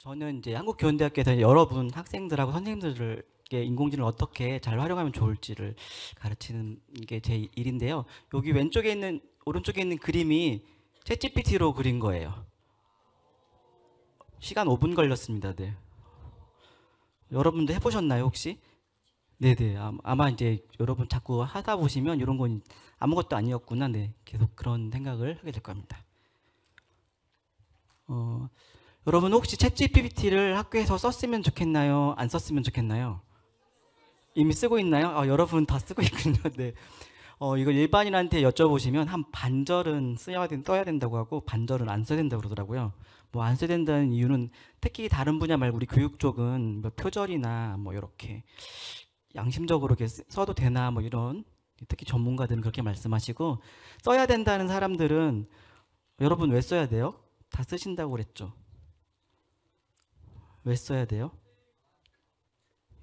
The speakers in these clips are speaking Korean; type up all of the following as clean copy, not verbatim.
저는 이제 한국교원대학교에서 여러분 학생들하고 선생님들에게 인공지능을 어떻게 잘 활용하면 좋을지를 가르치는 게 제 일인데요. 여기 왼쪽에 있는 오른쪽에 있는 그림이 챗GPT로 그린 거예요. 시간 5분 걸렸습니다. 네. 여러분도 해보셨나요 혹시? 네네. 아마 이제 여러분 자꾸 하다 보시면 이런 건 아무것도 아니었구나. 네. 계속 그런 생각을 하게 될 겁니다. 여러분 혹시 챗GPT를 학교에서 썼으면 좋겠나요? 안 썼으면 좋겠나요? 이미 쓰고 있나요? 여러분 다 쓰고 있군요. 네. 이거 일반인한테 여쭤보시면 한 반절은 써야 된다고 하고 반절은 안 써야 된다고 그러더라고요. 뭐 안 써야 된다는 이유는 특히 다른 분야 말고 우리 교육 쪽은 뭐 표절이나 뭐 이렇게 양심적으로 이렇게 써도 되나 뭐 이런 특히 전문가들은 그렇게 말씀하시고 써야 된다는 사람들은 여러분 왜 써야 돼요? 다 쓰신다고 그랬죠. 왜 써야 돼요?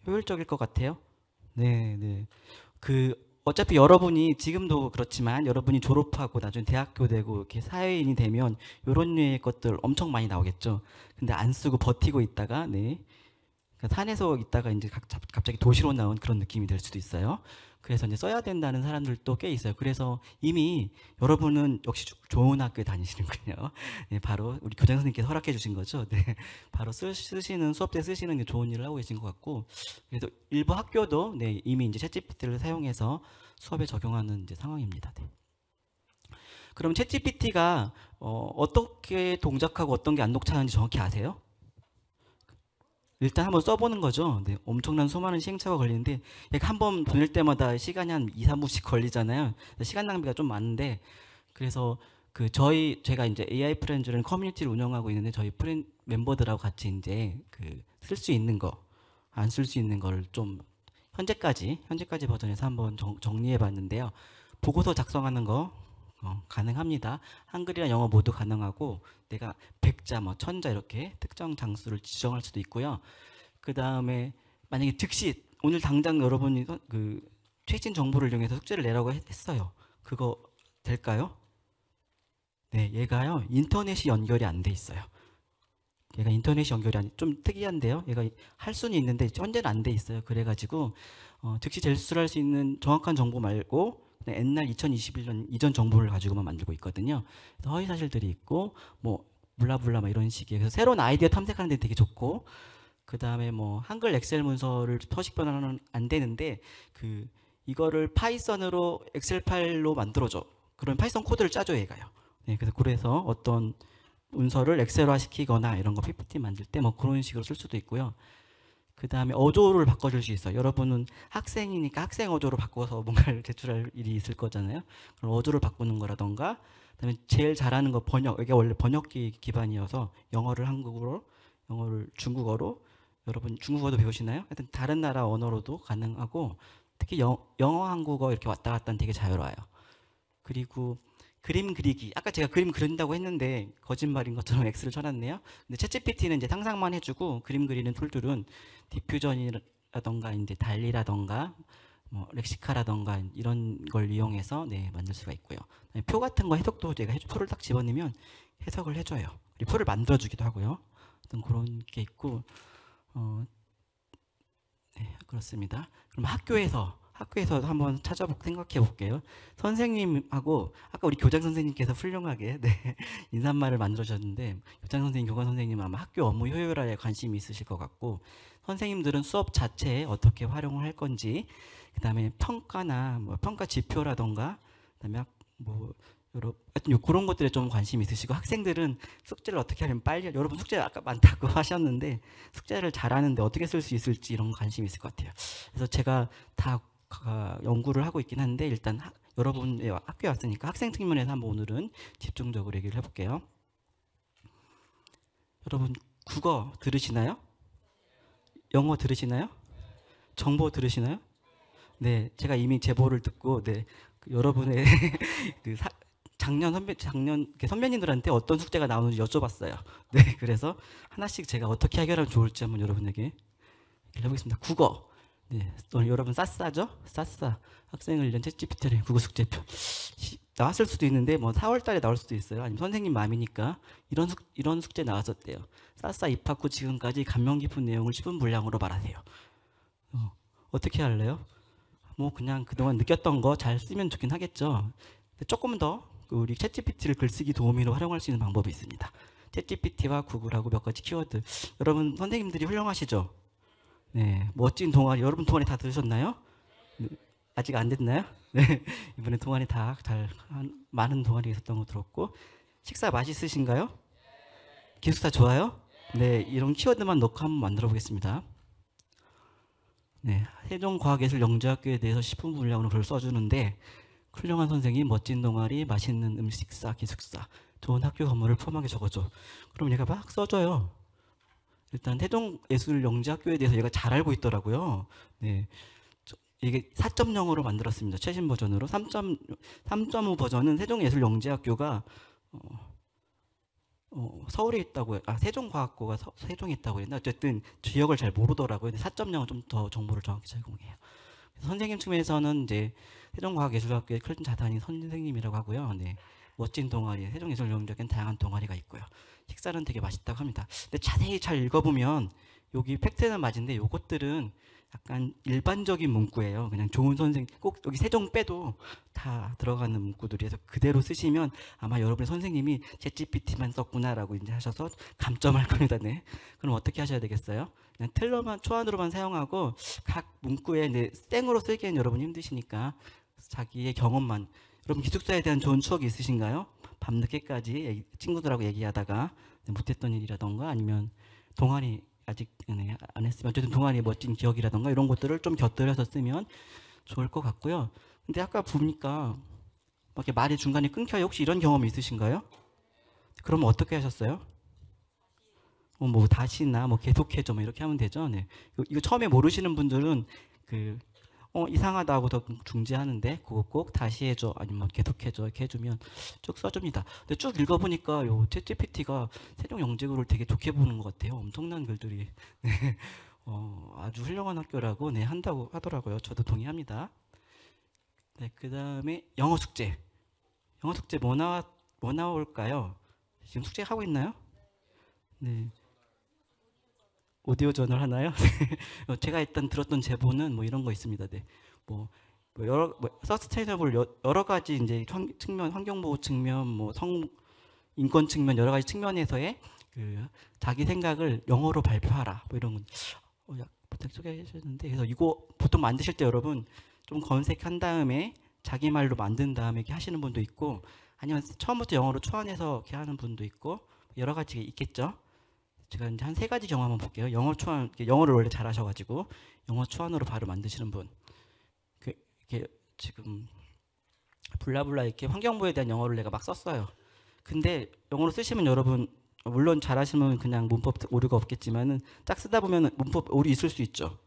효율적일 것 같아요? 네, 네. 어차피 여러분이 지금도 그렇지만 여러분이 졸업하고 나중에 대학교 되고 이렇게 사회인이 되면 이런 류의 것들 엄청 많이 나오겠죠. 근데 안 쓰고 버티고 있다가 네. 그러니까 산에서 있다가 이제 갑자기 도시로 나온 그런 느낌이 될 수도 있어요. 그래서 이제 써야 된다는 사람들도 꽤 있어요. 그래서 이미 여러분은 역시 좋은 학교에 다니시는군요. 네, 바로 우리 교장 선생님께서 허락해 주신 거죠. 네, 바로 쓰시는 수업 때 쓰시는 게 좋은 일을 하고 계신 것 같고, 그래서 일부 학교도 네, 이미 이제 챗GPT를 사용해서 수업에 적용하는 이제 상황입니다. 네. 그럼 챗GPT가 어떻게 동작하고 어떤 게 안 동작하는지 정확히 아세요? 일단 한번 써보는 거죠. 네, 엄청난 수많은 시행착오가 걸리는데 한 번 보낼 때마다 시간이 한 2, 3분씩 걸리잖아요. 시간 낭비가 좀 많은데 그래서 제가 이제 AI 프렌즈라는 커뮤니티를 운영하고 있는데 저희 멤버들하고 같이 이제 쓸 수 있는 거, 안 쓸 수 있는 걸 좀 현재까지 버전에서 한번 정리해 봤는데요. 보고서 작성하는 거 가능합니다. 한글이나 영어 모두 가능하고 내가 100자, 뭐 1000자 이렇게 특정 장수를 지정할 수도 있고요. 그 다음에 만약에 즉시 오늘 당장 여러분이 최신 정보를 이용해서 숙제를 내라고 했어요. 그거 될까요? 네, 얘가요 인터넷이 연결이 안 돼 있어요. 얘가 인터넷이 연결이 좀 특이한데요. 얘가 할 수는 있는데 현재는 안 돼 있어요. 그래가지고 즉시 제출할 수 있는 정확한 정보 말고 옛날 2021년 이전 정보를 가지고만 만들고 있거든요. 그래서 허위 사실들이 있고 뭐 블라블라 막 이런 식이에요. 그래서 새로운 아이디어 탐색하는 데 되게 좋고 그 다음에 뭐 한글 엑셀 문서를 서식 변환은 안 되는데 이거를 파이썬으로 엑셀 파일로 만들어줘. 그런 파이썬 코드를 짜줘 얘가요. 네, 그래서 어떤 문서를 엑셀화 시키거나 이런 거 PPT 만들 때 뭐 그런 식으로 쓸 수도 있고요. 그 다음에 어조를 바꿔줄 수 있어요. 여러분은 학생이니까 학생 어조로 바꿔서 뭔가를 제출할 일이 있을 거잖아요. 그럼 어조를 바꾸는 거라던가 그다음에 제일 잘하는 거 번역. 이게 원래 번역기 기반이어서 영어를 한국어로, 영어를 중국어로 여러분 중국어도 배우시나요? 하여튼 다른 나라 언어로도 가능하고 특히 영어 한국어 이렇게 왔다 갔다 하는 되게 자유로워요. 그리고 그림 그리기. 아까 제가 그림 그린다고 했는데 거짓말인 것처럼 X를 쳐놨네요. 근데 챗GPT는 이제 상상만 해주고 그림 그리는 툴들은 디퓨전이라던가 이제 달리라던가 뭐 렉시카라던가 이런 걸 이용해서 네, 만들 수가 있고요. 표 같은 거 해석도 제가 표를 딱 집어넣으면 해석을 해줘요. 그리고 표를 만들어주기도 하고요. 어떤 그런 게 있고 네, 그렇습니다. 그럼 학교에서 한번 생각해 볼게요. 선생님하고 아까 우리 교장 선생님께서 훌륭하게 네, 인사말을 만들어 주셨는데 교장 선생님, 교관 선생님 아마 학교 업무 효율화에 관심이 있으실 것 같고 선생님들은 수업 자체에 어떻게 활용을 할 건지 그다음에 평가나 뭐 평가 지표라던가 그다음에 뭐 하여튼 그런 것들에 좀 관심이 있으시고 학생들은 숙제를 어떻게 하면 빨리 여러분 숙제 아까 많다고 하셨는데 숙제를 잘하는데 어떻게 쓸 수 있을지 이런 관심이 있을 것 같아요. 그래서 제가 다 연구를 하고 있긴 한데 일단 여러분의 학교에 왔으니까 학생 측면에서 한번 오늘은 집중적으로 얘기를 해볼게요. 여러분 국어 들으시나요? 영어 들으시나요? 정보 들으시나요? 네, 제가 이미 제보를 듣고 네, 여러분의 작년 선배님들한테 어떤 숙제가 나오는지 여쭤봤어요. 네, 그래서 하나씩 제가 어떻게 해결하면 좋을지 한번 여러분에게 얘기를 해보겠습니다. 국어. 네, 또 여러분 싸싸죠? 싸싸 학생을 위한 챗GPT를 국어 숙제표 나왔을 수도 있는데 뭐 4월달에 나올 수도 있어요. 아니면 선생님 마음이니까 이런 숙제 나왔었대요. 싸싸 입학 후 지금까지 감명 깊은 내용을 10분 분량으로 말하세요. 어떻게 할래요? 뭐 그냥 그동안 느꼈던 거 잘 쓰면 좋긴 하겠죠. 근데 조금 더 우리 챗GPT를 글쓰기 도우미로 활용할 수 있는 방법이 있습니다. 챗GPT와 구글하고 몇 가지 키워드. 여러분 선생님들이 훌륭하시죠? 네, 멋진 동아리. 여러분 동아리 다 들으셨나요? 네, 아직 안 됐나요? 네, 이번에 동아리 다 많은 동아리 있었던 거 들었고 식사 맛있으신가요? 기숙사 좋아요? 네, 이런 키워드만 넣고 한번 만들어 보겠습니다. 네, 세종과학예술영재학교에 대해서 10분 분량으로 글을 써주는데 훌륭한 선생님, 멋진 동아리, 맛있는 음식사, 기숙사, 좋은 학교 건물을 폼하게 적어줘. 그럼 얘가 막 써줘요. 일단 세종예술영재학교에 대해서 얘가 잘 알고 있더라고요. 네, 이게 4.0으로 만들었습니다. 최신 버전으로. 3.5 버전은 세종예술영재학교가 서울에 있다고, 세종과학고가 세종에 있다고 했나? 어쨌든 지역을 잘 모르더라고요. 근데 4.0은 좀 더 정보를 정확히 제공해요. 선생님 측면에서는 이제 세종과학예술학교의 큰 자산이 선생님이라고 하고요. 네, 멋진 동아리, 세종예술영재학교는 다양한 동아리가 있고요. 식사는 되게 맛있다고 합니다. 근데 자세히 잘 읽어보면 여기 팩트는 맞은데 요것들은 약간 일반적인 문구예요. 그냥 좋은 선생, 꼭 여기 세종 빼도 다 들어가는 문구들이어서 그대로 쓰시면 아마 여러분의 선생님이 챗GPT만 썼구나라고 이제 하셔서 감점할 겁니다. 네. 그럼 어떻게 하셔야 되겠어요? 그냥 틀로만 초안으로만 사용하고 각 문구에 땡으로 쓰기엔 여러분 힘드시니까 자기의 경험만. 여러분 기숙사에 대한 좋은 추억이 있으신가요? 밤늦게까지 친구들하고 얘기하다가 못했던 일이라던가 아니면 동아리 아직 안 했으면 어쨌든 동아리의 멋진 기억이라던가 이런 것들을 좀 곁들여서 쓰면 좋을 것 같고요. 근데 아까 보니까 막 이렇게 말이 중간에 끊겨요. 혹시 이런 경험이 있으신가요? 그러면 어떻게 하셨어요? 뭐 다시나 뭐 계속해줘 뭐 이렇게 하면 되죠. 네. 이거 처음에 모르시는 분들은 이상하다고 더 중지하는데 그거 꼭 다시 해줘 아니면 계속해줘 이렇게 해주면 쭉 써줍니다. 근데 쭉 읽어보니까 요 챗GPT가 세종영재고를 되게 좋게 보는 것 같아요. 엄청난 글들이 네. 아주 훌륭한 학교라고 네 한다고 하더라고요. 저도 동의합니다. 네, 그 다음에 영어 숙제. 영어 숙제 뭐 나올까요? 지금 숙제 하고 있나요? 네. 오디오 저널 하나요? 제가 일단 들었던 제보는 뭐 이런 거 있습니다. 네. 여러 서스테이너블 여러 가지 이제 측면, 환경보호 측면, 뭐 인권 측면 여러 가지 측면에서의 그 자기 생각을 영어로 발표하라. 뭐 이런 건 부탁 소개해 주셨는데 그래서 이거 보통 만드실 때 여러분 좀 검색한 다음에 자기 말로 만든 다음에 이렇게 하시는 분도 있고 아니면 처음부터 영어로 초안해서 이렇게 하는 분도 있고 여러 가지 있겠죠. 제가 이제 한 3가지 경우 한번 볼게요. 영어 초안, 영어를 원래 잘하셔가지고 영어 초안으로 바로 만드시는 분. 이렇게 지금 블라블라 이렇게 환경부에 대한 영어를 내가 막 썼어요. 근데 영어로 쓰시면 여러분 물론 잘하시면 그냥 문법 오류가 없겠지만은 딱 쓰다 보면 문법 오류 있을 수 있죠.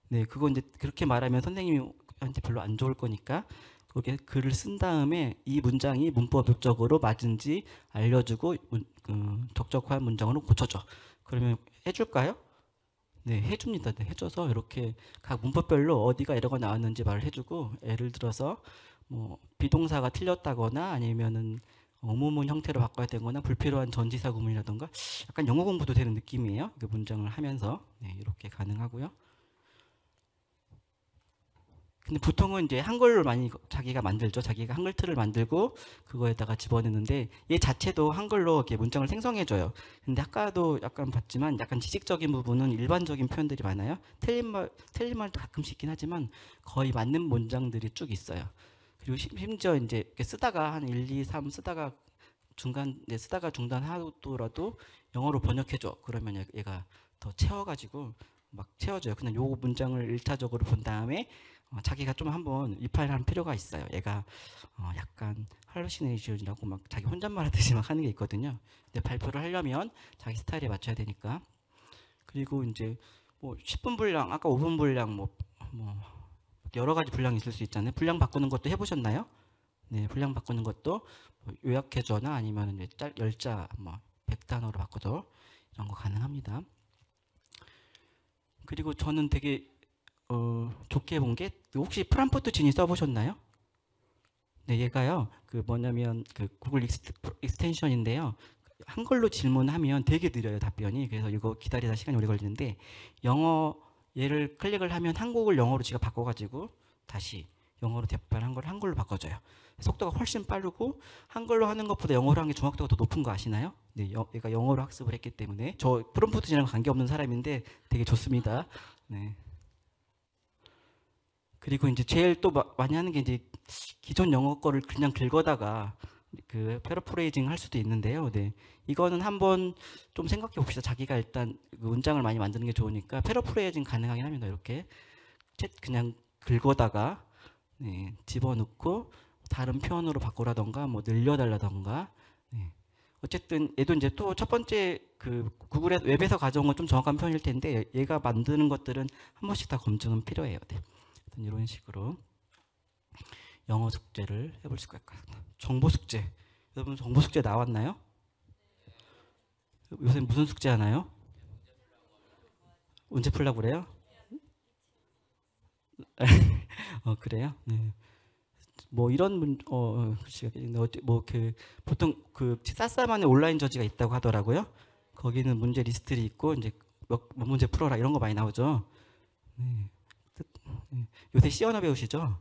네, 그거 이제 그렇게 말하면 선생님한테 별로 안 좋을 거니까 그렇게 글을 쓴 다음에 이 문장이 문법적으로 맞은지 알려주고 적적한 문장으로 고쳐줘. 그러면 해줄까요? 네, 해줍니다. 네, 해줘서 이렇게 각 문법별로 어디가 에러가 나왔는지 말을 해주고 예를 들어서 뭐 비동사가 틀렸다거나 아니면은 의문문 형태로 바꿔야 되거나 불필요한 전치사 구문이라던가 약간 영어 공부도 되는 느낌이에요. 그 문장을 하면서 네, 이렇게 가능하고요. 근데 보통은 이제 한글로 많이 자기가 만들죠. 자기가 한글 틀을 만들고 그거에다가 집어넣는데 얘 자체도 한글로 이렇게 문장을 생성해줘요. 근데 아까도 약간 봤지만 약간 지식적인 부분은 일반적인 표현들이 많아요. 틀린 말도 가끔씩 있긴 하지만 거의 맞는 문장들이 쭉 있어요. 그리고 심지어 이제 이렇게 쓰다가 한 1, 2, 3 쓰다가 쓰다가 중단하더라도 영어로 번역해줘. 그러면 얘가 더 채워가지고 막 채워줘요. 그냥 요 문장을 1차적으로 본 다음에 자기가 좀 한번 리파일 할 필요가 있어요. 얘가 약간 할루시네이션이라고 막 자기 혼잣말 하듯이 막 하는 게 있거든요. 근데 발표를 하려면 자기 스타일에 맞춰야 되니까. 그리고 이제 뭐 10분 분량, 아까 5분 분량 뭐 여러 가지 분량이 있을 수 있잖아요. 분량 바꾸는 것도 해보셨나요? 네, 분량 바꾸는 것도 뭐 요약해줘나 아니면 이제 열자 뭐 100단어로 바꿔도 이런 거 가능합니다. 그리고 저는 되게 좋게 본 게 혹시 프람프트 지니 써보셨나요? 네, 얘가요. 그 뭐냐면 그 구글 익스텐션인데요. 한글로 질문하면 되게 느려요, 답변이. 그래서 이거 기다리다 시간이 오래 걸리는데 영어 얘를 클릭을 하면 한국을 영어로 지가 바꿔가지고 다시 영어로 답변한 걸 한글로 바꿔줘요. 속도가 훨씬 빠르고 한글로 하는 것보다 영어로 하는 게 정확도가 더 높은 거 아시나요? 네, 얘가 영어로 학습을 했기 때문에 저 프롬프트지랑 관계없는 사람인데 되게 좋습니다. 네. 그리고 이제 제일 또 많이 하는 게 이제 기존 영어 거를 그냥 긁어다가 그 패러프레이징 할 수도 있는데요. 네. 이거는 한번 좀 생각해 봅시다. 자기가 일단 그 문장을 많이 만드는 게 좋으니까 패러프레이징 가능하긴 합니다. 이렇게 그냥 긁어다가 네, 집어넣고 다른 표현으로 바꾸라던가 뭐 늘려달라던가 네. 어쨌든 얘도 이제 또 첫 번째 그 구글에 웹에서 가져온 건 좀 정확한 표현일 텐데 얘가 만드는 것들은 한 번씩 다 검증은 필요해요. 네. 이런 식으로 영어 숙제를 해볼 수가 있습니다. 정보 숙제. 여러분 정보 숙제 나왔나요? 요새 무슨 숙제 하나요? 언제 풀라고 그래요? 그래요? 네. 뭐 이런 뭐그 보통 그 쌌싸만의 온라인 저지가 있다고 하더라고요. 거기는 문제 리스트들이 있고 이제 몇 문제 풀어라 이런 거 많이 나오죠. 네. 네. 요새 C 언어 배우시죠?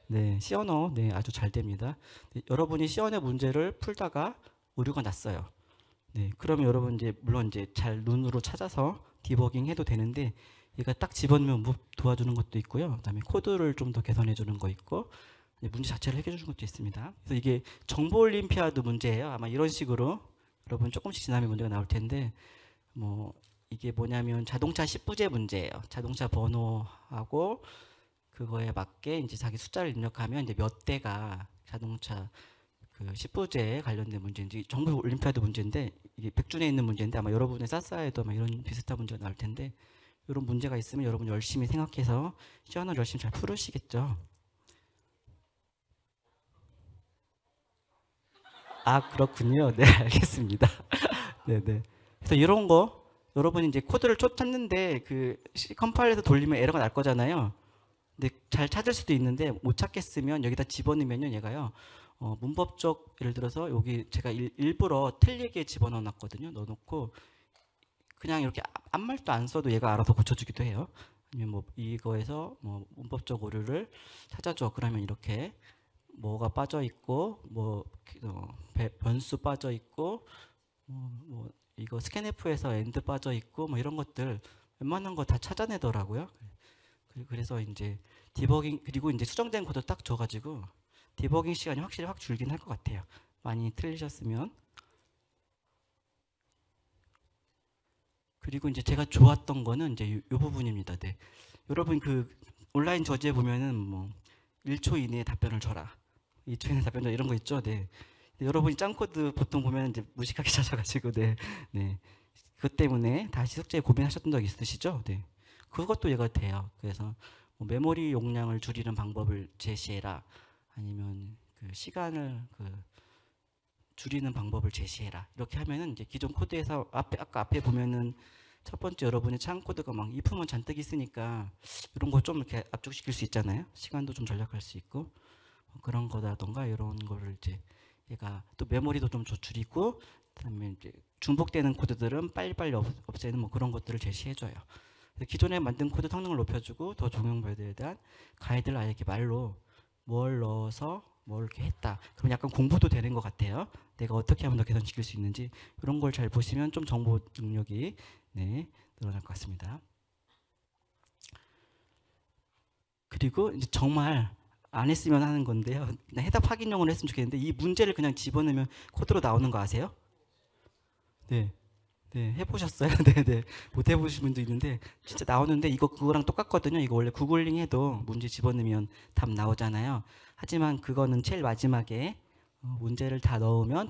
네, C 언어 네 아주 잘 됩니다. 네, 여러분이 C 언어 문제를 풀다가 오류가 났어요. 네, 그러면 여러분 이제 물론 이제 잘 눈으로 찾아서 디버깅 해도 되는데 얘가 딱 집어넣으면 도와주는 것도 있고요. 그다음에 코드를 좀 더 개선해 주는 거 있고 문제 자체를 해결해 주는 것도 있습니다. 그래서 이게 정보 올림피아드 문제예요. 아마 이런 식으로 여러분 조금씩 지나면 문제가 나올 텐데 뭐 이게 뭐냐면 자동차 10부제 문제예요. 자동차 번호하고 그거에 맞게 이제 자기 숫자를 입력하면 이제 몇 대가 자동차 그 10부제에 관련된 문제인지 정보 올림피아드 문제인데 이게 백준에 있는 문제인데 아마 여러분의 사사에도 아마 이런 비슷한 문제가 나올 텐데 이런 문제가 있으면 여러분 열심히 생각해서 시험을 열심히 잘 풀으시겠죠. 아 그렇군요. 네 알겠습니다. 네네. 그래서 이런 거 여러분이 이제 코드를 찾는데 그 컴파일에서 돌리면 에러가 날 거잖아요. 근데 잘 찾을 수도 있는데 못 찾겠으면 여기다 집어넣으면요 얘가요 문법적 예를 들어서 여기 제가 일부러 틀리게 집어넣어 놨거든요. 넣어놓고 그냥 이렇게 아무 말도 안 써도 얘가 알아서 고쳐주기도 해요. 아니면 뭐 이거에서 뭐 문법적 오류를 찾아줘 그러면 이렇게 뭐가 빠져 있고 뭐 변수 빠져 있고 뭐 이거 스캔F에서 엔드 빠져 있고 뭐 이런 것들 웬만한 거 다 찾아내더라고요. 그래서 이제 디버깅 그리고 이제 수정된 코드 딱 줘가지고 디버깅 시간이 확실히 확 줄긴 할 것 같아요. 많이 틀리셨으면. 그리고 이제 제가 좋았던 거는 이제 이 부분입니다. 네. 여러분 그 온라인 저지에 보면은 뭐 1초 이내에 답변을 줘라. 2초 이내에 답변 줘라 이런 거 있죠. 네. 여러분이 짱코드 보통 보면 이제 무식하게 찾아가지고 네. 네. 그것 때문에 다시 숙제에 고민하셨던 적 있으시죠? 네. 그것도 얘가 돼요. 그래서 뭐 메모리 용량을 줄이는 방법을 제시해라. 아니면 그 시간을 줄이는 방법을 제시해라. 이렇게 하면은 이제 기존 코드에서 아까 앞에 보면은 첫 번째 여러분이 창 코드가 막 if만 잔뜩 있으니까 이런 거 좀 이렇게 압축시킬 수 있잖아요. 시간도 좀 절약할 수 있고 그런 거라던가 이런 거를 이제 얘가 또 메모리도 좀 줄이고 그다음에 이제 중복되는 코드들은 빨리빨리 없애는 뭐 그런 것들을 제시해줘요. 기존에 만든 코드 성능을 높여주고 더 종용별들에 대한 가이드를 아예 이렇게 말로 뭘 넣어서 뭘 이렇게 했다. 그럼 약간 공부도 되는 것 같아요. 내가 어떻게 하면 더 개선시킬 수 있는지 이런 걸 잘 보시면 좀 정보 능력이 네, 늘어날 것 같습니다. 그리고 이제 정말 안 했으면 하는 건데요. 해답 확인용으로 했으면 좋겠는데 이 문제를 그냥 집어넣으면 코드로 나오는 거 아세요? 네. 네, 해보셨어요? 네네. 못 해보신 분도 있는데 진짜 나오는데 이거 그거랑 똑같거든요. 이거 원래 구글링 해도 문제 집어넣으면 답 나오잖아요. 하지만 그거는 제일 마지막에 문제를 다 넣으면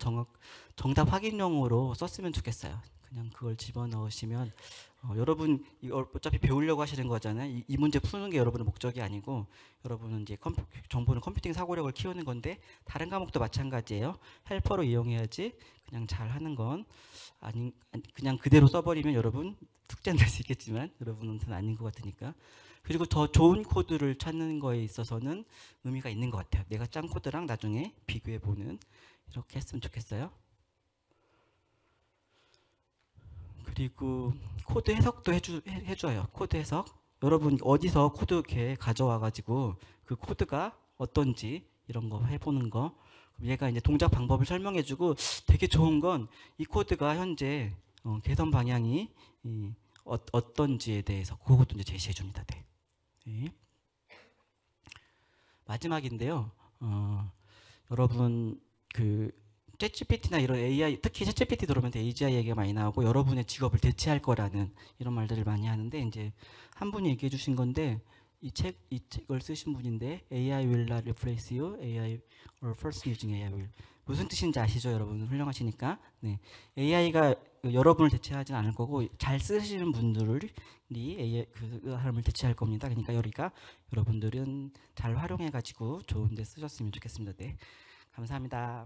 정답 확인용으로 썼으면 좋겠어요. 그냥 그걸 집어넣으시면 여러분 이거 어차피 배우려고 하시는 거잖아요. 이 문제 푸는 게 여러분의 목적이 아니고 여러분은 이제 정보는 컴퓨팅 사고력을 키우는 건데 다른 과목도 마찬가지예요. 헬퍼로 이용해야지 그냥 잘 하는 건 그냥 그대로 써버리면 여러분 숙제는 될 수 있겠지만 여러분은 아닌 것 같으니까 그리고 더 좋은 코드를 찾는 거에 있어서는 의미가 있는 것 같아요. 내가 짠 코드랑 나중에 비교해 보는, 이렇게 했으면 좋겠어요. 그리고 코드 해석도 해줘요. 코드 해석. 여러분 어디서 코드 이렇게 가져와 가지고 그 코드가 어떤지 이런 거 해보는 거. 얘가 이제 동작 방법을 설명해주고, 되게 좋은 건 이 코드가 현재 개선 방향이 어떤지에 대해서 그것도 이제 제시해 줍니다. 네. 네. 마지막인데요. 여러분 그 챗GPT나 이런 AI, 특히 챗GPT 들어오면 AGI 얘기가 많이 나오고 여러분의 직업을 대체할 거라는 이런 말들을 많이 하는데, 이제 한 분이 얘기해 주신 건데, 이 책을 쓰신 분인데 AI will not replace you, AI or first using AI will. 무슨 뜻인지 아시죠, 여러분? 훌륭하시니까. 네. AI가 여러분을 대체하진 않을 거고, 잘 쓰시는 분들이 AI 그 사람을 대체할 겁니다. 그러니까 여러분들은 잘 활용해 가지고 좋은 데 쓰셨으면 좋겠습니다. 네. 감사합니다.